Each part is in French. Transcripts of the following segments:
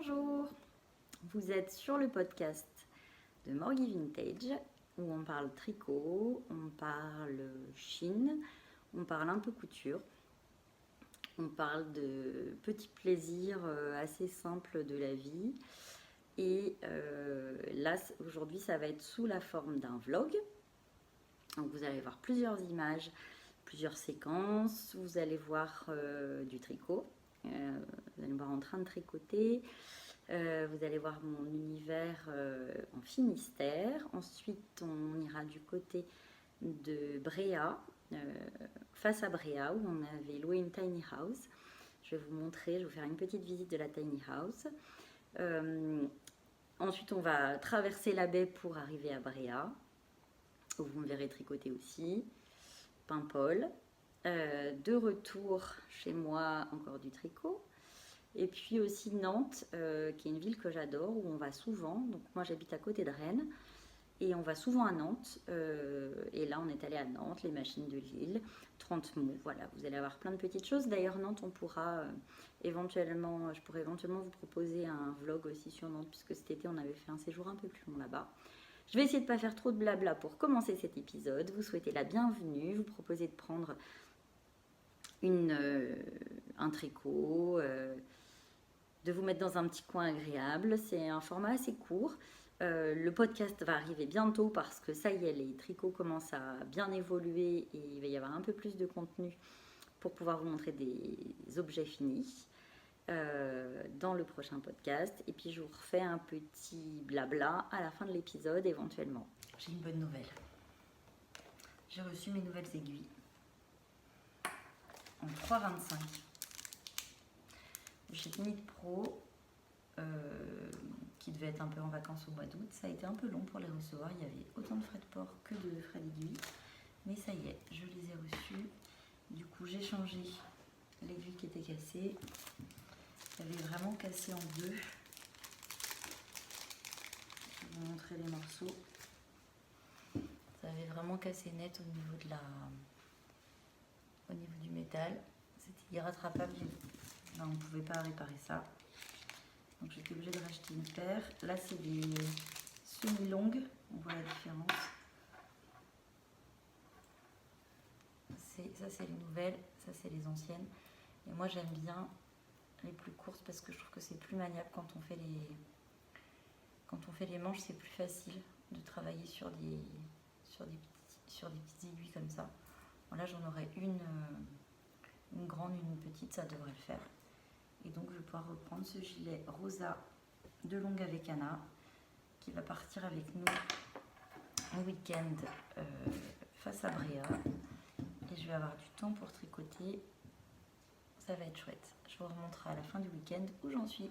Bonjour, vous êtes sur le podcast de Morgy Vintage où on parle tricot, on parle chine, on parle un peu couture, on parle de petits plaisirs assez simples de la vie. Et là, aujourd'hui, ça va être sous la forme d'un vlog. Donc vous allez voir plusieurs images, plusieurs séquences, vous allez voir du tricot. Vous allez me voir en train de tricoter. Vous allez voir mon univers en Finistère. Ensuite, on ira du côté de Bréa, face à Bréa, où on avait loué une tiny house. Je vais vous montrer, je vais vous faire une petite visite de la tiny house. Ensuite, on va traverser la baie pour arriver à Bréa, où vous me verrez tricoter aussi. Paimpol. De retour chez moi, encore du tricot. Et puis aussi Nantes, qui est une ville que j'adore, où on va souvent. Donc moi j'habite à côté de Rennes, et on va souvent à Nantes. Et là on est allé à Nantes, les machines de Lille, 30 mots, voilà, vous allez avoir plein de petites choses. D'ailleurs Nantes, on pourra éventuellement, je pourrais éventuellement vous proposer un vlog aussi sur Nantes, puisque cet été on avait fait un séjour un peu plus long là-bas. Je vais essayer de ne pas faire trop de blabla pour commencer cet épisode, vous souhaiter la bienvenue, vous proposer de prendre un tricot, de vous mettre dans un petit coin agréable. C'est un format assez court. Le podcast va arriver bientôt parce que ça y est, les tricots commencent à bien évoluer et il va y avoir un peu plus de contenu pour pouvoir vous montrer des objets finis dans le prochain podcast. Et puis je vous refais un petit blabla à la fin de l'épisode éventuellement. J'ai une bonne nouvelle. J'ai reçu mes nouvelles aiguilles en 3,25 chez Knit Pro, qui devait être un peu en vacances au mois d'août. Ça a été un peu long pour les recevoir, il y avait autant de frais de port que de frais d'aiguille, mais ça y est, je les ai reçus. Du coup j'ai changé l'aiguille qui était cassée, elle est vraiment cassée en deux. Je vais vous montrer les morceaux. Ça avait vraiment cassé net au niveau du métal, c'était irrattrapable. On ne pouvait pas réparer ça, donc j'étais obligée de racheter une paire. Là c'est des semi-longues, on voit la différence. Ça c'est les nouvelles, ça c'est les anciennes, et moi j'aime bien les plus courtes parce que je trouve que c'est plus maniable quand on fait les manches. C'est plus facile de travailler sur des petites aiguilles comme ça. Bon, là j'en aurai une grande, une petite, ça devrait le faire. Et donc je vais pouvoir reprendre ce gilet rosa de longue avec Anna qui va partir avec nous en week-end face à Bréa. Et je vais avoir du temps pour tricoter. Ça va être chouette. Je vous remontrerai à la fin du week-end où j'en suis.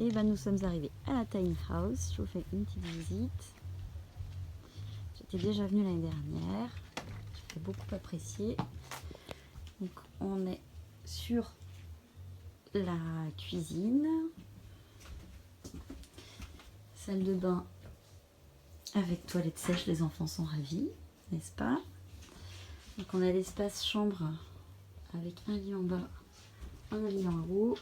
Et ben nous sommes arrivés à la tiny house. Je vous fais une petite visite. J'étais déjà venue l'année dernière. J'ai beaucoup apprécié. Donc on est sur la cuisine, salle de bain avec toilette sèche, les enfants sont ravis, n'est-ce pas? Donc on a l'espace chambre avec un lit en bas, un lit en haut,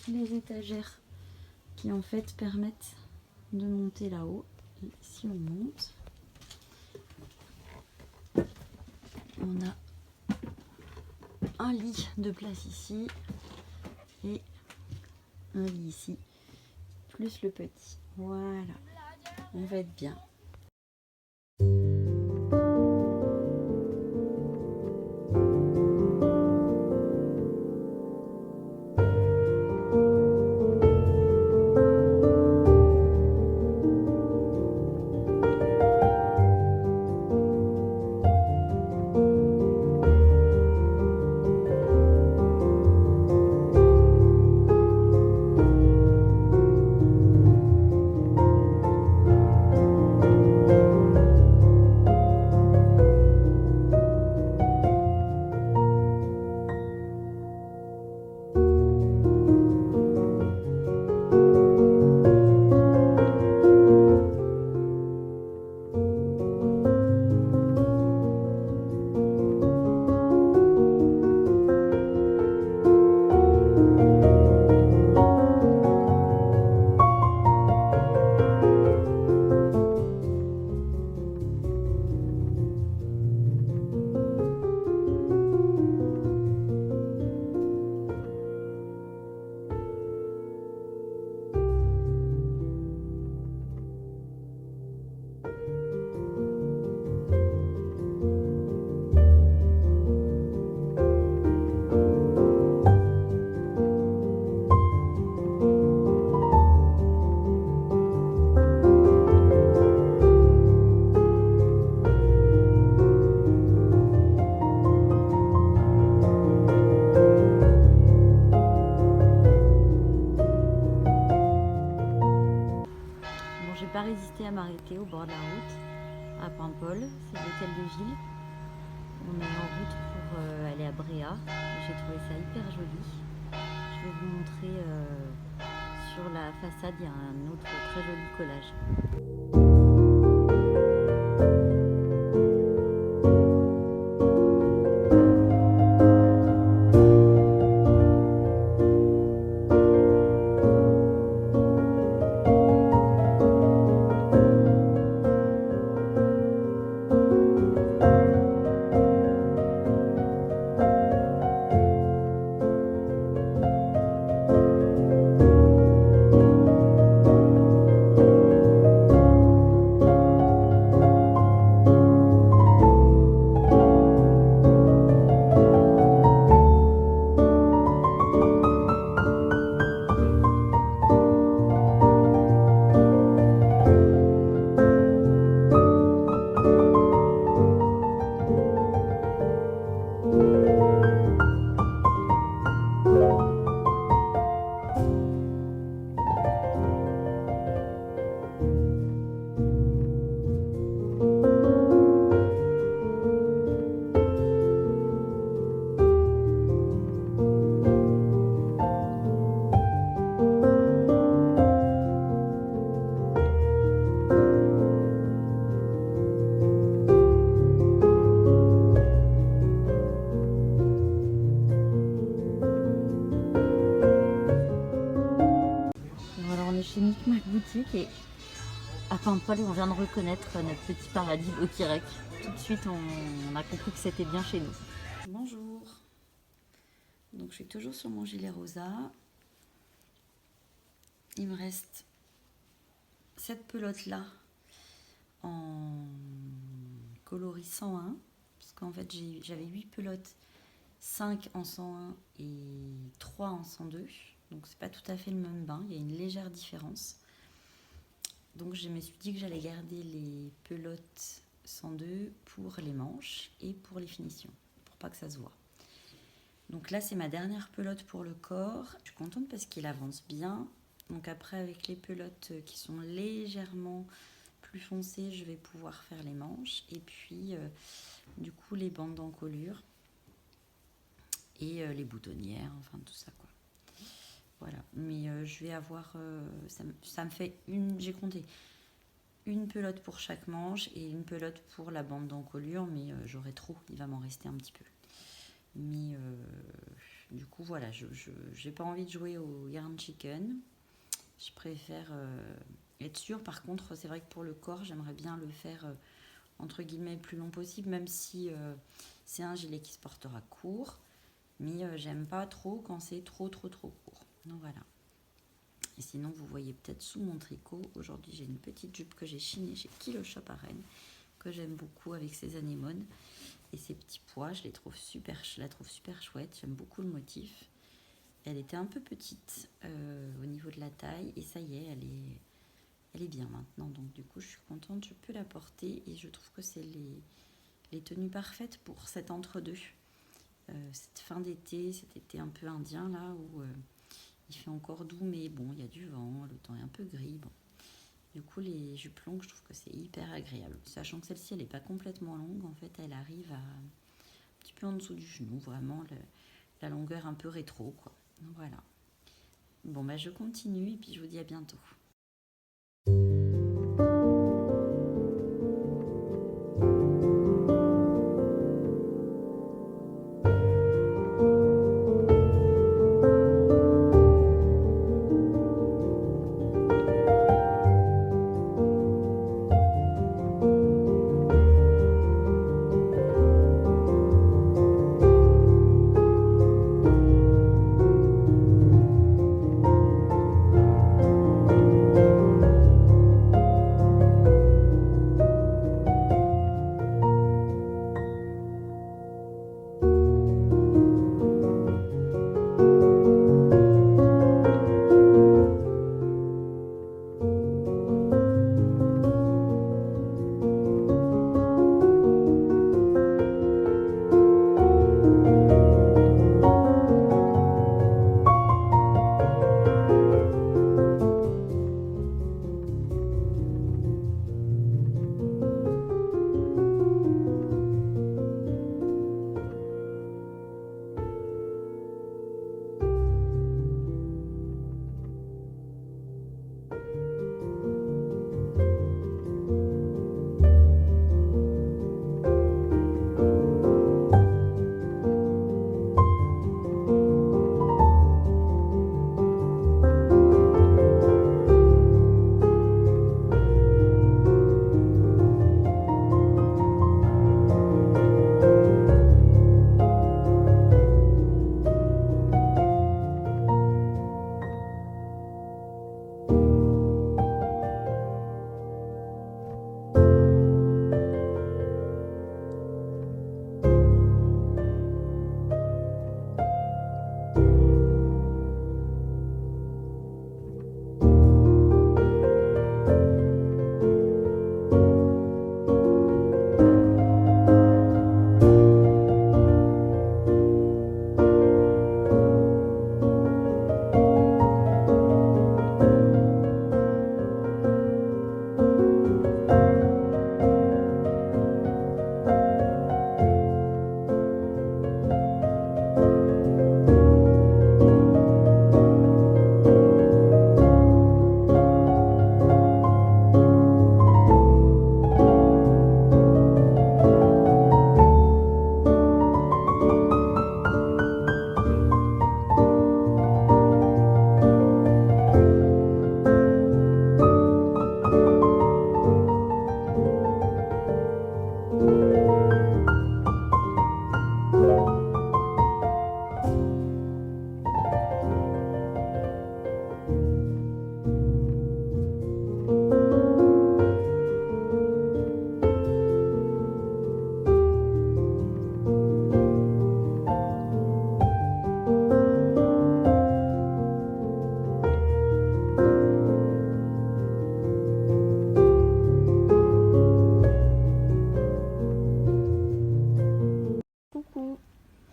les étagères qui en fait permettent de monter là-haut. Si on monte, on a un lit de place ici et un lit ici, plus le petit. Voilà, on va être bien. J'ai pas résisté à m'arrêter au bord de la route à Paimpol, c'est l'hôtel de ville. On est en route pour aller à Bréa. J'ai trouvé ça hyper joli. Je vais vous montrer sur la façade, il y a un autre très joli collage. Chez Micmac Boutique et à Paimpol on vient de reconnaître notre petit paradis Lokirec. Tout de suite on a compris que c'était bien chez nous. Bonjour, donc je suis toujours sur mon gilet rosa. Il me reste cette pelote là en coloris 101 parce qu'en fait j'avais 8 pelotes, 5 en 101 et 3 en 102. Donc c'est pas tout à fait le même bain, il y a une légère différence. Donc je me suis dit que j'allais garder les pelotes 102 pour les manches et pour les finitions, pour pas que ça se voit. Donc là c'est ma dernière pelote pour le corps. Je suis contente parce qu'il avance bien. Donc après avec les pelotes qui sont légèrement plus foncées, je vais pouvoir faire les manches. Et puis du coup les bandes d'encolure et les boutonnières, enfin tout ça quoi. Voilà, mais je vais avoir, ça me fait j'ai compté, une pelote pour chaque manche et une pelote pour la bande d'encolure, mais j'aurai trop, il va m'en rester un petit peu. Mais du coup, voilà, je n'ai pas envie de jouer au yarn chicken. Je préfère être sûre. Par contre, c'est vrai que pour le corps, j'aimerais bien le faire entre guillemets le plus long possible, même si c'est un gilet qui se portera court. Mais j'aime pas trop quand c'est trop court. Donc voilà. Et sinon, vous voyez peut-être sous mon tricot, aujourd'hui j'ai une petite jupe que j'ai chinée chez Kilo Shop à Rennes, que j'aime beaucoup avec ses anémones et ses petits pois. Je la trouve super chouette, j'aime beaucoup le motif. Elle était un peu petite au niveau de la taille et ça y est, elle est bien maintenant. Donc du coup, je suis contente, je peux la porter et je trouve que c'est les tenues parfaites pour cet entre-deux. Cette fin d'été, cet été un peu indien là où il fait encore doux, mais bon, il y a du vent, le temps est un peu gris. Bon. Du coup, les jupes longues, je trouve que c'est hyper agréable. Sachant que celle-ci, elle n'est pas complètement longue. En fait, elle arrive à un petit peu en dessous du genou. Vraiment, la longueur un peu rétro, quoi. Donc, voilà. Bon, bah, je continue et puis je vous dis à bientôt.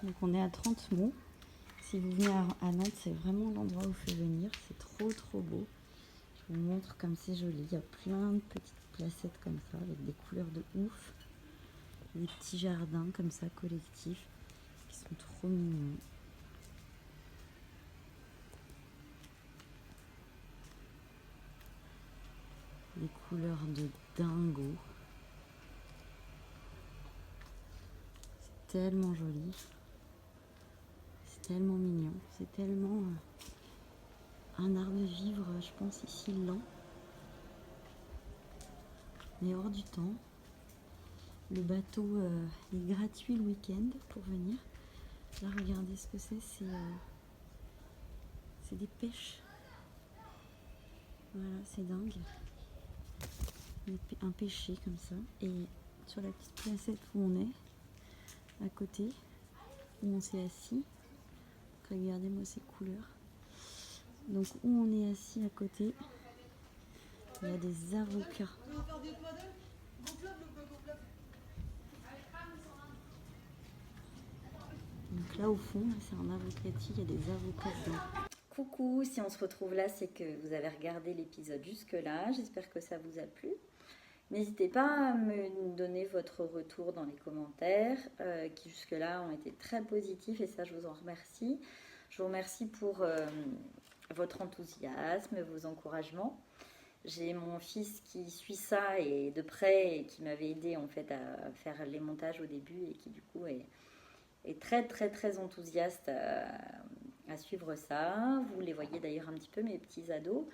Donc on est à 30 mots. Si vous venez à Nantes, c'est vraiment l'endroit où il faut venir. C'est trop beau. Je vous montre comme c'est joli. Il y a plein de petites placettes comme ça avec des couleurs de ouf. Des petits jardins comme ça collectifs qui sont trop mignons. Les couleur de dingo. C'est tellement joli. C'est tellement mignon. C'est tellement un art de vivre, je pense, ici lent. Mais hors du temps. Le bateau est gratuit le week-end pour venir. Là, regardez ce que c'est. C'est des pêches. Voilà, c'est dingue. Un pêcher comme ça. Et sur la petite placette où on est, à côté, où on s'est assis, regardez-moi ces couleurs. Donc où on est assis à côté, il y a des avocats. Donc là au fond, c'est un avocatier, il y a des avocats dedans. Coucou, si on se retrouve là, c'est que vous avez regardé l'épisode jusque-là. J'espère que ça vous a plu. N'hésitez pas à me donner votre retour dans les commentaires, qui jusque-là ont été très positifs et ça, je vous en remercie. Je vous remercie pour votre enthousiasme, vos encouragements. J'ai mon fils qui suit ça et de près et qui m'avait aidé en fait à faire les montages au début et qui du coup est très très très enthousiaste à suivre ça. Vous les voyez d'ailleurs un petit peu, mes petits ados,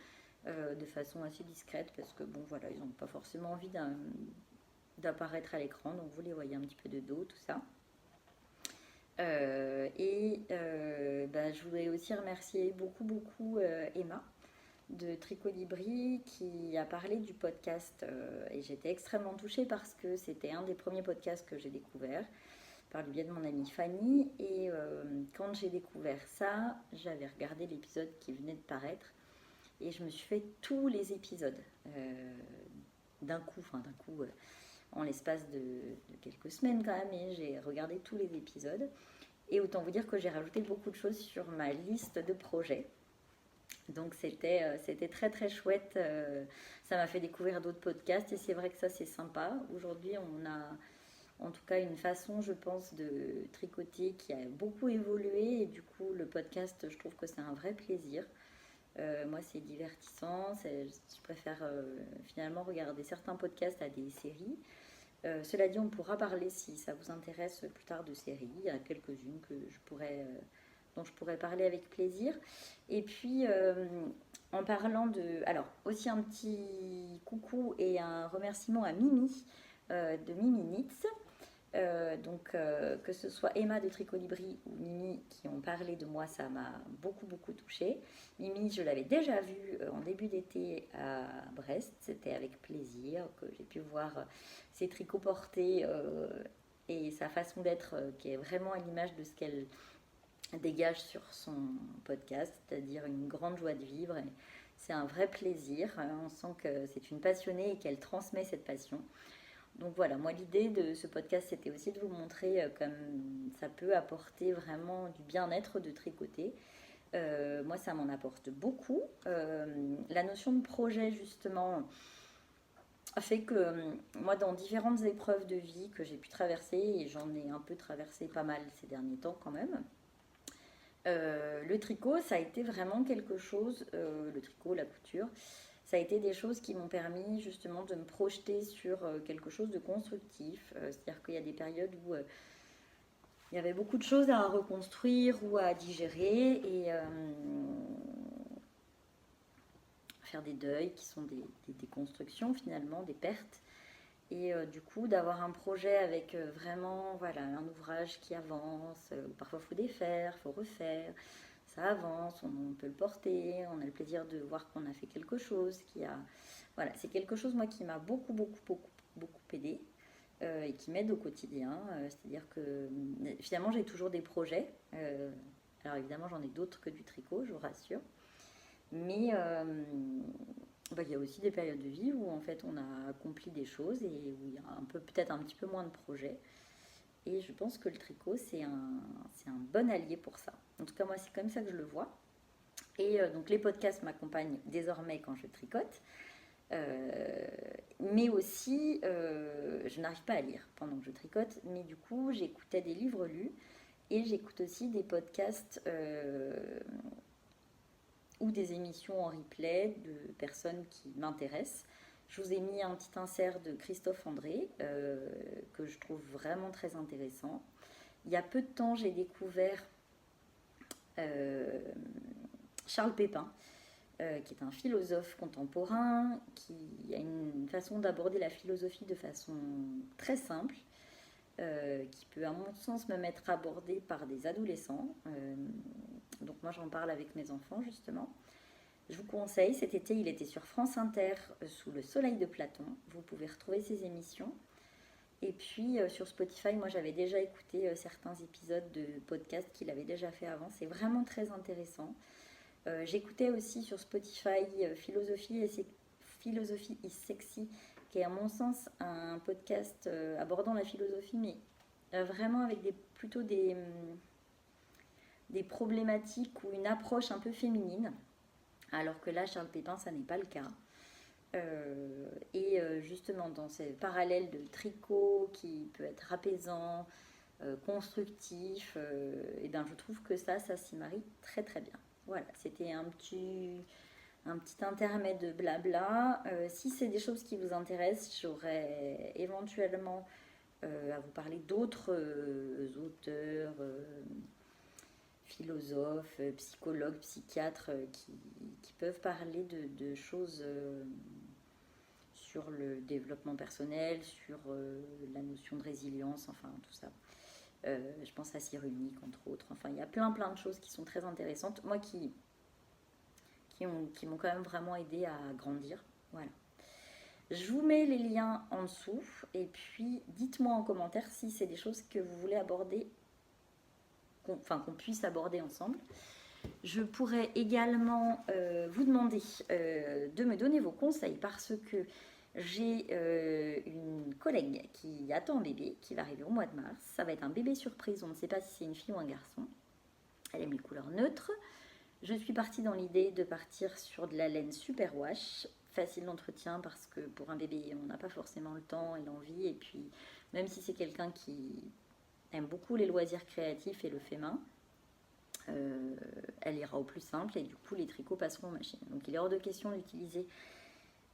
de façon assez discrète parce que bon voilà, ils n'ont pas forcément envie d'apparaître à l'écran, donc vous les voyez un petit peu de dos, tout ça. Je voudrais aussi remercier beaucoup Emma de Tricot Libri qui a parlé du podcast et j'étais extrêmement touchée parce que c'était un des premiers podcasts que j'ai découvert par le biais de mon amie Fanny et quand j'ai découvert ça, j'avais regardé l'épisode qui venait de paraître et je me suis fait tous les épisodes d'un coup, en l'espace de quelques semaines quand même, et j'ai regardé tous les épisodes et autant vous dire que j'ai rajouté beaucoup de choses sur ma liste de projets. Donc c'était très très chouette, ça m'a fait découvrir d'autres podcasts et c'est vrai que ça c'est sympa. Aujourd'hui on a en tout cas une façon je pense de tricoter qui a beaucoup évolué et du coup le podcast je trouve que c'est un vrai plaisir. Moi c'est divertissant, je préfère finalement regarder certains podcasts à des séries. Cela dit on pourra parler si ça vous intéresse plus tard de séries, il y a quelques-unes dont je pourrais parler avec plaisir. Et puis, en parlant de... Alors, aussi un petit coucou et un remerciement à Mimi, de Mimi Knits. Que ce soit Emma de Tricot Libri ou Mimi qui ont parlé de moi, ça m'a beaucoup touchée. Mimi, je l'avais déjà vue en début d'été à Brest. C'était avec plaisir que j'ai pu voir ses tricots portés et sa façon d'être qui est vraiment à l'image de ce qu'elle dégage sur son podcast, c'est-à-dire une grande joie de vivre. Et c'est un vrai plaisir. On sent que c'est une passionnée et qu'elle transmet cette passion. Donc voilà, moi l'idée de ce podcast, c'était aussi de vous montrer comme ça peut apporter vraiment du bien-être de tricoter. Moi, ça m'en apporte beaucoup. La notion de projet, justement, a fait que moi, dans différentes épreuves de vie que j'ai pu traverser, et j'en ai un peu traversé pas mal ces derniers temps quand même, le tricot, ça a été vraiment quelque chose, le tricot, la couture, ça a été des choses qui m'ont permis justement de me projeter sur quelque chose de constructif. C'est-à-dire qu'il y a des périodes où il y avait beaucoup de choses à reconstruire ou à digérer et faire des deuils qui sont des constructions finalement, des pertes. Et du coup, d'avoir un projet avec vraiment voilà, un ouvrage qui avance, parfois il faut défaire, il faut refaire, ça avance, on peut le porter, on a le plaisir de voir qu'on a fait quelque chose. Voilà, c'est quelque chose moi qui m'a beaucoup aidé et qui m'aide au quotidien. C'est-à-dire que finalement j'ai toujours des projets. Alors évidemment j'en ai d'autres que du tricot, je vous rassure. Mais il y a aussi des périodes de vie où en fait on a accompli des choses et où il y a peut-être un petit peu moins de projets. Et je pense que le tricot, c'est un bon allié pour ça. En tout cas, moi, c'est comme ça que je le vois. Et donc, les podcasts m'accompagnent désormais quand je tricote. Mais aussi, je n'arrive pas à lire pendant que je tricote. Mais du coup, j'écoutais des livres lus. Et j'écoute aussi des podcasts ou des émissions en replay de personnes qui m'intéressent. Je vous ai mis un petit insert de Christophe André que je trouve vraiment très intéressant. Il y a peu de temps, j'ai découvert Charles Pépin, qui est un philosophe contemporain, qui a une façon d'aborder la philosophie de façon très simple, qui peut à mon sens même être abordée par des adolescents. Donc moi j'en parle avec mes enfants justement. Je vous conseille, cet été il était sur France Inter sous le soleil de Platon. Vous pouvez retrouver ses émissions. Et puis sur Spotify, moi j'avais déjà écouté certains épisodes de podcast qu'il avait déjà fait avant. C'est vraiment très intéressant. J'écoutais aussi sur Spotify Philosophie is Sexy, qui est à mon sens un podcast abordant la philosophie, mais vraiment avec plutôt des problématiques ou une approche un peu féminine. Alors que là, Charles Pépin, ça n'est pas le cas. Justement, dans ces parallèles de tricot qui peut être apaisant, constructif, et ben, je trouve que ça s'y marie très très bien. Voilà, c'était un petit intermède de blabla. Si c'est des choses qui vous intéressent, j'aurais éventuellement à vous parler d'autres auteurs, philosophes, psychologues, psychiatres qui peuvent parler de choses sur le développement personnel, sur la notion de résilience, enfin tout ça. Je pense à Cyrulnik entre autres. Enfin, il y a plein de choses qui sont très intéressantes. Moi qui m'ont quand même vraiment aidé à grandir. Voilà. Je vous mets les liens en dessous et puis dites-moi en commentaire si c'est des choses que vous voulez aborder, qu'on puisse aborder ensemble. Je pourrais également vous demander de me donner vos conseils parce que j'ai une collègue qui attend un bébé qui va arriver au mois de mars. Ça va être un bébé surprise, on ne sait pas si c'est une fille ou un garçon. Elle aime les couleurs neutres. Je suis partie dans l'idée de partir sur de la laine superwash, facile d'entretien parce que pour un bébé on n'a pas forcément le temps et l'envie, et puis même si c'est quelqu'un qui aime beaucoup les loisirs créatifs et le fait main, elle ira au plus simple et du coup les tricots passeront en machine. Donc il est hors de question d'utiliser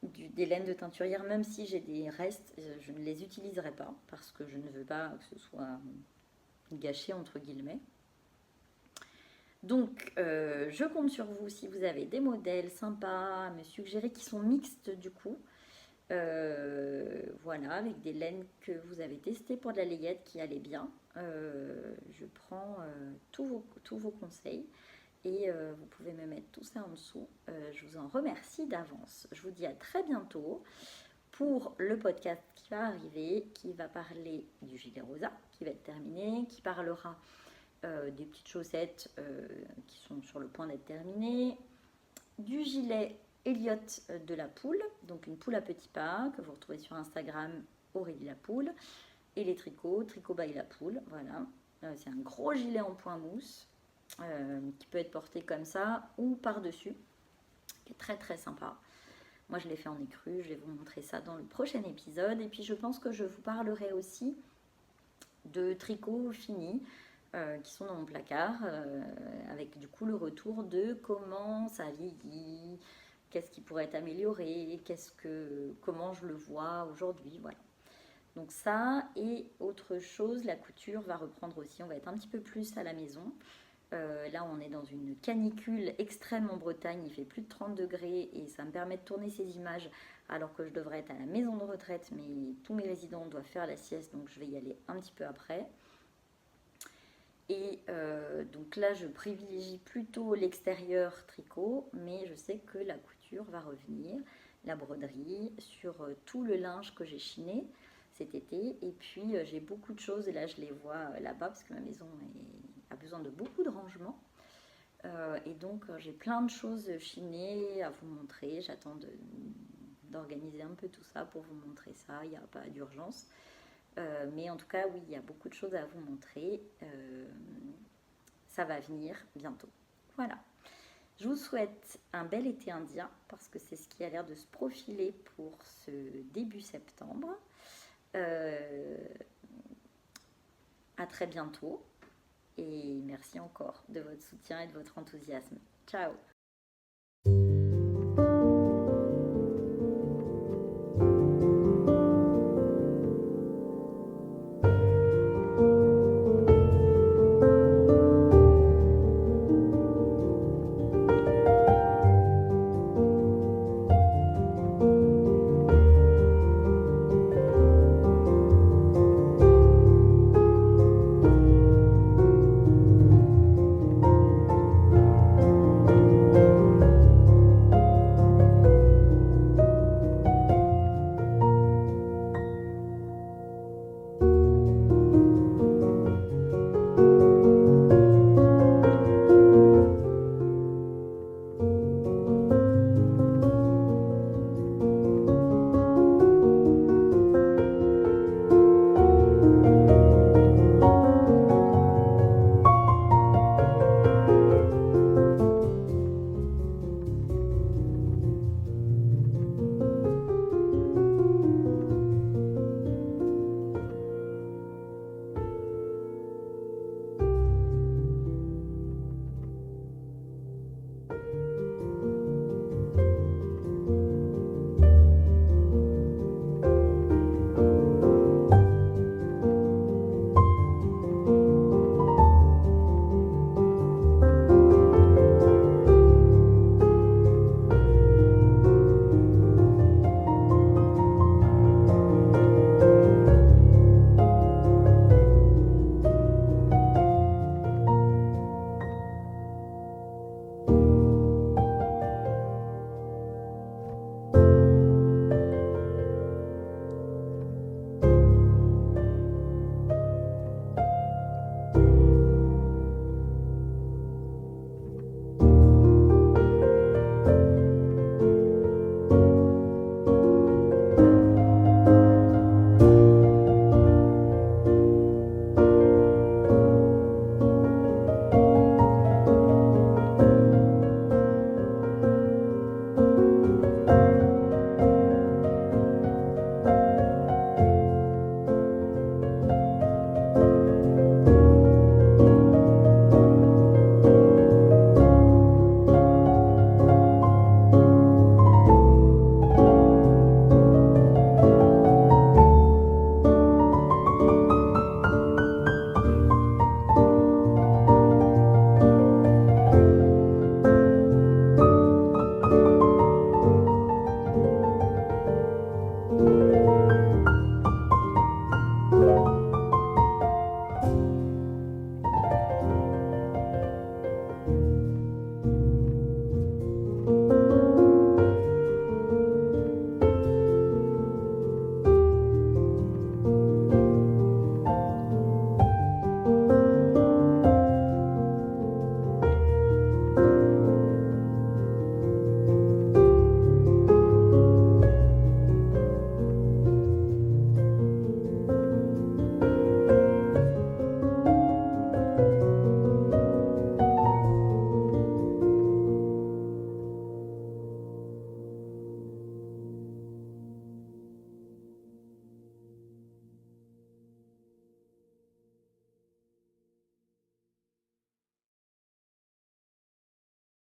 des laines de teinturière, même si j'ai des restes, je ne les utiliserai pas parce que je ne veux pas que ce soit gâché entre guillemets. Donc je compte sur vous si vous avez des modèles sympas à me suggérer qui sont mixtes du coup. Voilà, avec des laines que vous avez testées pour de la layette qui allaient bien. Je prends tous vos conseils et vous pouvez me mettre tout ça en dessous. Je vous en remercie d'avance. Je vous dis à très bientôt pour le podcast qui va arriver, qui va parler du gilet rosa, qui va être terminé, qui parlera des petites chaussettes qui sont sur le point d'être terminées, du gilet Elliot de la poule, donc une poule à petits pas que vous retrouvez sur Instagram, Aurélie la poule, et les tricot by la poule, voilà. C'est un gros gilet en point mousse qui peut être porté comme ça ou par-dessus, qui est très très sympa. Moi je l'ai fait en écru, je vais vous montrer ça dans le prochain épisode, et puis je pense que je vous parlerai aussi de tricots finis qui sont dans mon placard, avec du coup le retour de comment ça vieillit, qu'est-ce qui pourrait être amélioré, comment je le vois aujourd'hui, voilà. Donc ça, et autre chose, la couture va reprendre aussi, on va être un petit peu plus à la maison. Là on est dans une canicule extrême en Bretagne, il fait plus de 30 degrés et ça me permet de tourner ces images alors que je devrais être à la maison de retraite, mais tous mes résidents doivent faire la sieste, donc je vais y aller un petit peu après. Et donc là je privilégie plutôt l'extérieur tricot, mais je sais que la couture va revenir, la broderie sur tout le linge que j'ai chiné cet été. Et puis j'ai beaucoup de choses, et là je les vois là-bas parce que ma maison a besoin de beaucoup de rangement, et donc j'ai plein de choses chinées à vous montrer. J'attends d'organiser un peu tout ça pour vous montrer ça, il n'y a pas d'urgence. Mais en tout cas, oui, il y a beaucoup de choses à vous montrer. Ça va venir bientôt. Voilà. Je vous souhaite un bel été indien parce que c'est ce qui a l'air de se profiler pour ce début septembre. À très bientôt et merci encore de votre soutien et de votre enthousiasme. Ciao!